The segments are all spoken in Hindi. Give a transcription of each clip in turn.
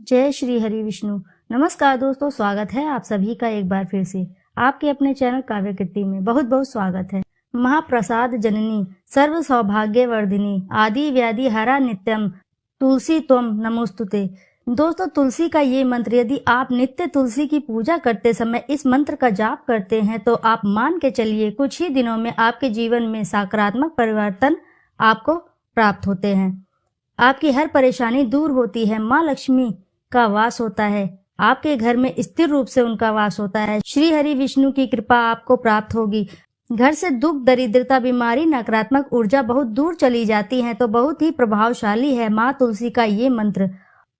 जय श्री हरि विष्णु। नमस्कार दोस्तों, स्वागत है आप सभी का एक बार फिर से आपके अपने चैनल काव्य कीर्ति में। बहुत बहुत स्वागत है। महाप्रसाद जननी सर्व सौभाग्य वर्धिनी आदि व्याधि हरा नित्यम तुलसी त्वम नमोस्तुते। दोस्तों, तुलसी का ये मंत्र यदि आप नित्य तुलसी की पूजा करते समय इस मंत्र का जाप करते हैं तो आप मान के चलिए कुछ ही दिनों में आपके जीवन में सकारात्मक परिवर्तन आपको प्राप्त होते हैं। आपकी हर परेशानी दूर होती है। माँ लक्ष्मी का वास होता है, आपके घर में स्थिर रूप से उनका वास होता है। श्री हरि विष्णु की कृपा आपको प्राप्त होगी। घर से दुख, दरिद्रता, बीमारी, नकारात्मक ऊर्जा बहुत दूर चली जाती है। तो बहुत ही प्रभावशाली है माँ तुलसी का ये मंत्र।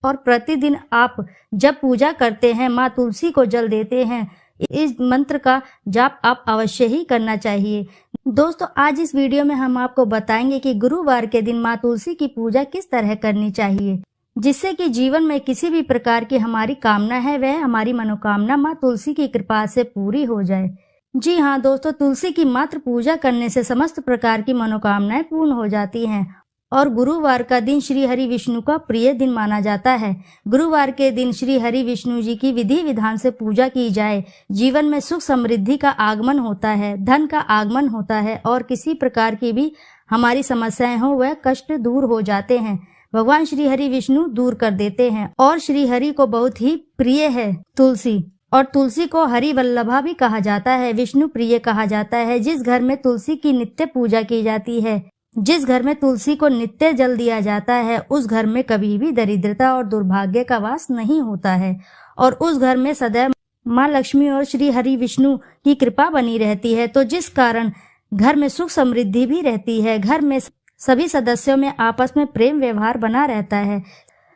और प्रतिदिन आप जब पूजा करते हैं, माँ तुलसी को जल देते हैं, इस मंत्र का जाप आप अवश्य ही करना चाहिए। दोस्तों, आज इस वीडियो में हम आपको बताएंगे कि गुरुवार के दिन माँ तुलसी की पूजा किस तरह करनी चाहिए, जिससे कि जीवन में किसी भी प्रकार की हमारी कामना है वह हमारी मनोकामना माँ तुलसी की कृपा से पूरी हो जाए। जी हाँ दोस्तों, तुलसी की मात्र पूजा करने से समस्त प्रकार की मनोकामनाएं पूर्ण हो जाती हैं। और गुरुवार का दिन श्री हरि विष्णु का प्रिय दिन माना जाता है। गुरुवार के दिन श्री हरि विष्णु जी की विधि विधान से पूजा की जाए, जीवन में सुख समृद्धि का आगमन होता है, धन का आगमन होता है और किसी प्रकार की भी हमारी समस्याएं हो वह कष्ट दूर हो जाते हैं। भगवान श्री हरि विष्णु दूर कर देते हैं। और श्री हरि को बहुत ही प्रिय है तुलसी, और तुलसी को हरि वल्लभा भी कहा जाता है, विष्णु प्रिय कहा जाता है। जिस घर में तुलसी की नित्य पूजा की जाती है, जिस घर में तुलसी को नित्य जल दिया जाता है, उस घर में कभी भी दरिद्रता और दुर्भाग्य का वास नहीं होता है। और उस घर में सदैव माँ लक्ष्मी और श्री हरि विष्णु की कृपा बनी रहती है। तो जिस कारण घर में सुख समृद्धि भी रहती है, घर में सभी सदस्यों में आपस में प्रेम व्यवहार बना रहता है,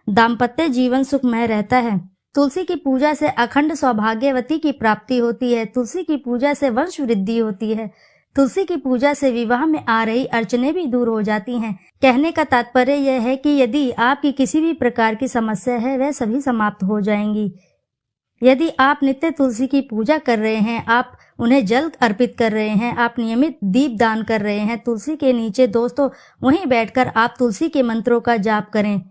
दाम्पत्य जीवन सुखमय रहता है। तुलसी की पूजा से अखंड सौभाग्यवती की प्राप्ति होती है। तुलसी की पूजा से वंश वृद्धि होती है। तुलसी की पूजा से विवाह में आ रही अड़चनें भी दूर हो जाती हैं। कहने का तात्पर्य यह है कि यदि आपकी किसी भी प्रकार की समस्या है वह सभी समाप्त हो जाएंगी। यदि आप नित्य तुलसी की पूजा कर रहे हैं, आप उन्हें जल अर्पित कर रहे हैं, आप नियमित दीप दान कर रहे हैं तुलसी के नीचे, दोस्तों वहीं बैठकर आप तुलसी के मंत्रों का जाप करें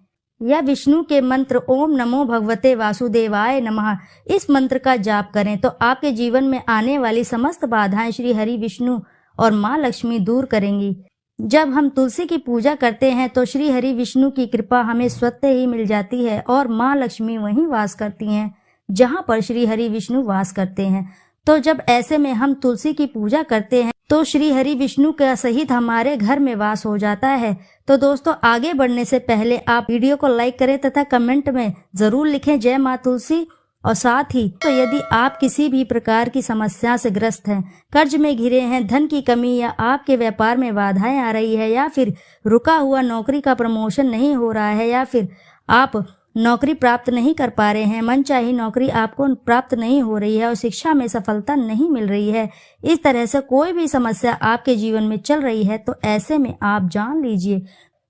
या विष्णु के मंत्र ओम नमो भगवते वासुदेवाय नमः इस मंत्र का जाप करें तो आपके जीवन में आने वाली समस्त बाधाएं श्री हरि विष्णु और माँ लक्ष्मी दूर करेंगी। जब हम तुलसी की पूजा करते हैं तो श्री हरि विष्णु की कृपा हमें स्वतः ही मिल जाती है और माँ लक्ष्मी वहीं वास करती हैं जहाँ पर श्री हरि विष्णु वास करते हैं। तो जब ऐसे में हम तुलसी की पूजा करते हैं तो श्री हरि विष्णु के सहित हमारे घर में वास हो जाता है। तो दोस्तों, आगे बढ़ने से पहले आप वीडियो को लाइक करें तथा कमेंट में जरूर लिखें जय माँ तुलसी। और साथ ही तो यदि आप किसी भी प्रकार की समस्या से ग्रस्त हैं, कर्ज में घिरे हैं, धन की कमी या आपके व्यापार में बाधाएं आ रही है, या फिर रुका हुआ नौकरी का प्रमोशन नहीं हो रहा है, या फिर आप नौकरी प्राप्त नहीं कर पा रहे हैं, मनचाही नौकरी आपको प्राप्त नहीं हो रही है और शिक्षा में सफलता नहीं मिल रही है, इस तरह से कोई भी समस्या आपके जीवन में चल रही है, तो ऐसे में आप जान लीजिए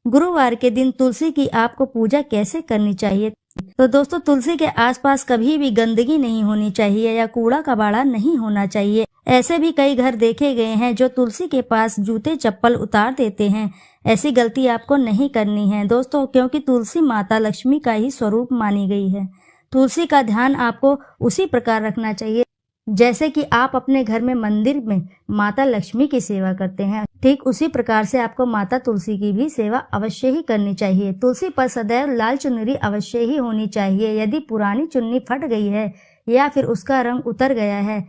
गुरुवार के दिन तुलसी की आपको पूजा कैसे करनी चाहिए। तो दोस्तों, तुलसी के आसपास कभी भी गंदगी नहीं होनी चाहिए या कूड़ा कबाड़ा नहीं होना चाहिए। ऐसे भी कई घर देखे गए हैं जो तुलसी के पास जूते चप्पल उतार देते हैं। ऐसी गलती आपको नहीं करनी है दोस्तों, क्योंकि तुलसी माता लक्ष्मी का ही स्वरूप मानी गई है। तुलसी का ध्यान आपको उसी प्रकार रखना चाहिए जैसे कि आप अपने घर में मंदिर में माता लक्ष्मी की सेवा करते हैं, ठीक उसी प्रकार से आपको माता तुलसी की भी सेवा अवश्य ही करनी चाहिए। तुलसी पर सदैव लाल चुनरी अवश्य ही होनी चाहिए। यदि पुरानी चुन्नी फट गई है या फिर उसका रंग उतर गया है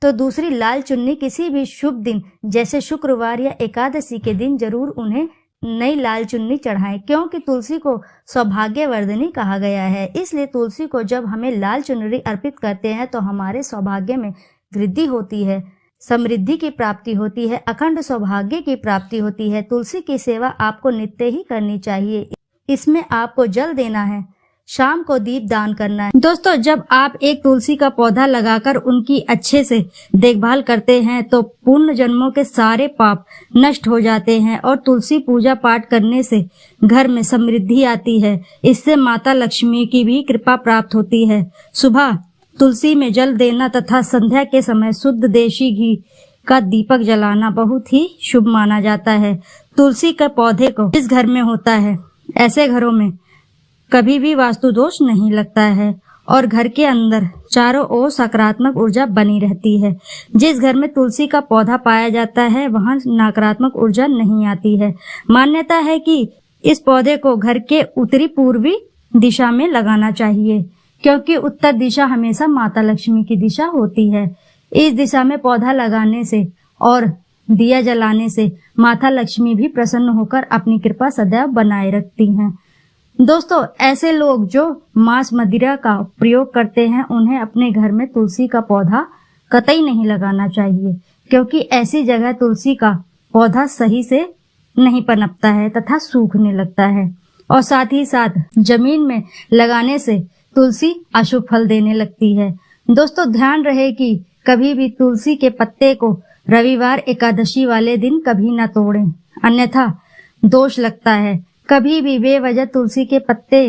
तो दूसरी लाल चुन्नी किसी भी शुभ दिन जैसे शुक्रवार या एकादशी के दिन जरूर उन्हें नई लाल चुन्नी चढ़ाएं, क्योंकि तुलसी को सौभाग्यवर्धिनी कहा गया है। इसलिए तुलसी को जब हमें लाल चुनरी अर्पित करते हैं तो हमारे सौभाग्य में वृद्धि होती है, समृद्धि की प्राप्ति होती है, अखंड सौभाग्य की प्राप्ति होती है। तुलसी की सेवा आपको नित्य ही करनी चाहिए। इसमें आपको जल देना है, शाम को दीप दान करना है। दोस्तों, जब आप एक तुलसी का पौधा लगाकर उनकी अच्छे से देखभाल करते हैं तो पूर्ण जन्मों के सारे पाप नष्ट हो जाते हैं और तुलसी पूजा पाठ करने से घर में समृद्धि आती है। इससे माता लक्ष्मी की भी कृपा प्राप्त होती है। सुबह तुलसी में जल देना तथा संध्या के समय शुद्ध देशी घी का दीपक जलाना बहुत ही शुभ माना जाता है। तुलसी के पौधे को जिस घर में होता है, ऐसे घरों में कभी भी वास्तु दोष नहीं लगता है और घर के अंदर चारों ओर सकारात्मक ऊर्जा बनी रहती है। जिस घर में तुलसी का पौधा पाया जाता है वहां नकारात्मक ऊर्जा नहीं आती है। मान्यता है कि इस पौधे को घर के उत्तरी पूर्वी दिशा में लगाना चाहिए, क्योंकि उत्तर दिशा हमेशा माता लक्ष्मी की दिशा होती है। इस दिशा में पौधा लगाने से और दिया जलाने से माता लक्ष्मी भी प्रसन्न होकर अपनी कृपा सदैव बनाए रखती हैं। दोस्तों, ऐसे लोग जो मांस मदिरा का प्रयोग करते हैं उन्हें अपने घर में तुलसी का पौधा कतई नहीं लगाना चाहिए, क्योंकि ऐसी जगह तुलसी का पौधा सही से नहीं पनपता है तथा सूखने लगता है और साथ ही साथ जमीन में लगाने से तुलसी अशुभ फल देने लगती है। दोस्तों, ध्यान रहे कि कभी भी तुलसी के पत्ते को रविवार एकादशी वाले दिन कभी न तोड़ें, अन्यथा दोष लगता है। कभी भी बेवजह तुलसी के पत्ते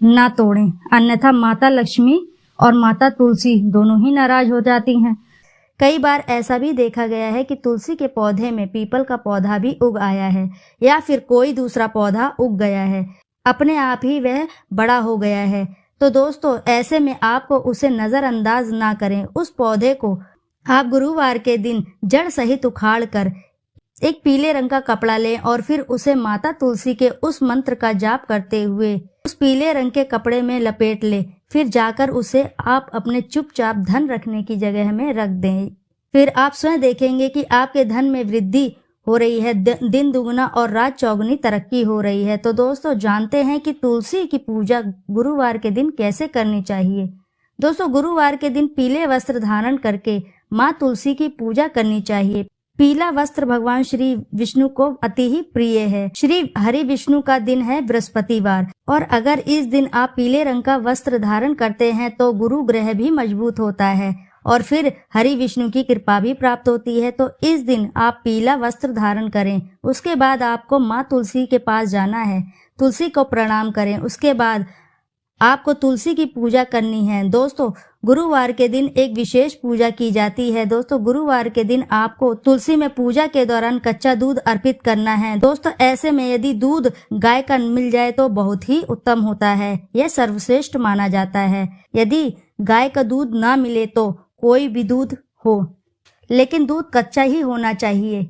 ना तोड़ें, अन्यथा माता लक्ष्मी और माता तुलसी दोनों ही नाराज हो जाती हैं। कई बार ऐसा भी देखा गया है कि तुलसी के पौधे में पीपल का पौधा भी उग आया है या फिर कोई दूसरा पौधा उग गया है, अपने आप ही वह बड़ा हो गया है। तो दोस्तों, ऐसे में आपको उसे नजरअंदाज ना करें। उस पौधे को आप गुरुवार के दिन जड़ सहित उखाड़ कर एक पीले रंग का कपड़ा लें और फिर उसे माता तुलसी के उस मंत्र का जाप करते हुए उस पीले रंग के कपड़े में लपेट लें। फिर जाकर उसे आप अपने चुपचाप धन रखने की जगह में रख दें। फिर आप स्वयं देखेंगे कि आपके धन में वृद्धि हो रही है, दिन दुगना और रात चौगुनी तरक्की हो रही है। तो दोस्तों, जानते हैं कि तुलसी की पूजा गुरुवार के दिन कैसे करनी चाहिए। दोस्तों, गुरुवार के दिन पीले वस्त्र धारण करके माँ तुलसी की पूजा करनी चाहिए। पीला वस्त्र भगवान श्री विष्णु को अति ही प्रिय है। श्री हरि विष्णु का दिन है बृहस्पतिवार और अगर इस दिन आप पीले रंग का वस्त्र धारण करते हैं तो गुरु ग्रह भी मजबूत होता है और फिर हरि विष्णु की कृपा भी प्राप्त होती है। तो इस दिन आप पीला वस्त्र धारण करें। उसके बाद आपको माँ तुलसी के पास जाना है, तुलसी को प्रणाम करें। उसके बाद आपको तुलसी की पूजा करनी है। दोस्तों, गुरुवार के दिन एक विशेष पूजा की जाती है। दोस्तों, गुरुवार के दिन आपको तुलसी में पूजा के दौरान कच्चा दूध अर्पित करना है। दोस्तों, ऐसे में यदि दूध गाय का मिल जाए तो बहुत ही उत्तम होता है, यह सर्वश्रेष्ठ माना जाता है। यदि गाय का दूध ना मिले तो कोई भी दूध हो, लेकिन दूध कच्चा ही होना चाहिए,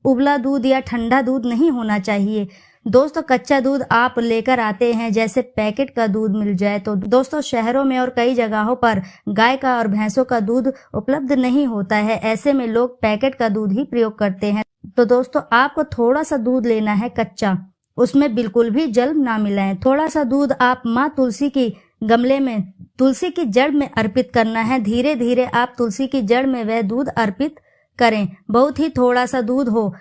उबला दूध या ठंडा दूध नहीं होना चाहिए। दोस्तों, कच्चा दूध आप लेकर आते हैं, जैसे पैकेट का दूध मिल जाए तो दोस्तों शहरों में और कई जगहों पर गाय का और भैंसों का दूध उपलब्ध नहीं होता है। ऐसे में लोग पैकेट का दूध ही प्रयोग करते हैं। तो दोस्तों, आपको थोड़ा सा दूध लेना है कच्चा, उसमें बिल्कुल भी जल ना मिलाएं। थोड़ा सा दूध आप माँ तुलसी की गमले में तुलसी की जड़ में अर्पित करना है। धीरे धीरे आप तुलसी की जड़ में वह दूध अर्पित करें। बहुत ही थोड़ा सा दूध हो,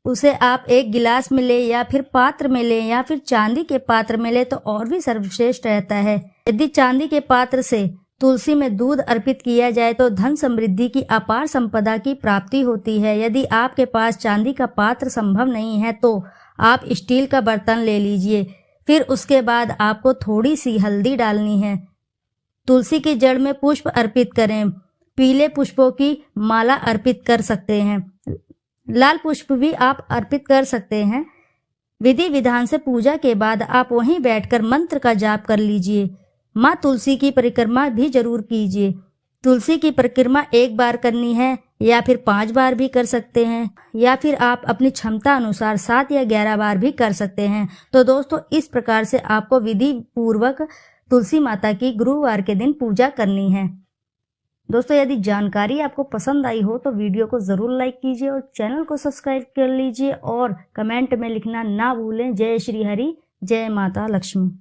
उसे आप एक गिलास में ले या फिर पात्र में ले या फिर चांदी के पात्र में ले तो और भी सर्वश्रेष्ठ रहता है। यदि चांदी के पात्र से तुलसी में दूध अर्पित किया जाए तो धन समृद्धि की अपार संपदा की प्राप्ति होती है। यदि आपके पास चांदी का पात्र संभव नहीं है तो आप स्टील का बर्तन ले लीजिए। फिर उसके बाद आपको थोड़ी सी हल्दी डालनी है। तुलसी की जड़ में पुष्प अर्पित करें। पीले पुष्पों की माला अर्पित कर सकते हैं, लाल पुष्प भी आप अर्पित कर सकते हैं। विधि विधान से पूजा के बाद आप वहीं बैठकर मंत्र का जाप कर लीजिए। माँ तुलसी की परिक्रमा भी जरूर कीजिए। तुलसी की परिक्रमा एक बार करनी है या फिर 5 बार भी कर सकते हैं या फिर आप अपनी क्षमता अनुसार 7 या 11 बार भी कर सकते हैं। तो दोस्तों, इस प्रकार से आपको विधि पूर्वक तुलसी माता की गुरुवार के दिन पूजा करनी है। दोस्तों, यदि जानकारी आपको पसंद आई हो तो वीडियो को ज़रूर लाइक कीजिए और चैनल को सब्सक्राइब कर लीजिए और कमेंट में लिखना ना भूलें। जय श्री हरि, जय माता लक्ष्मी।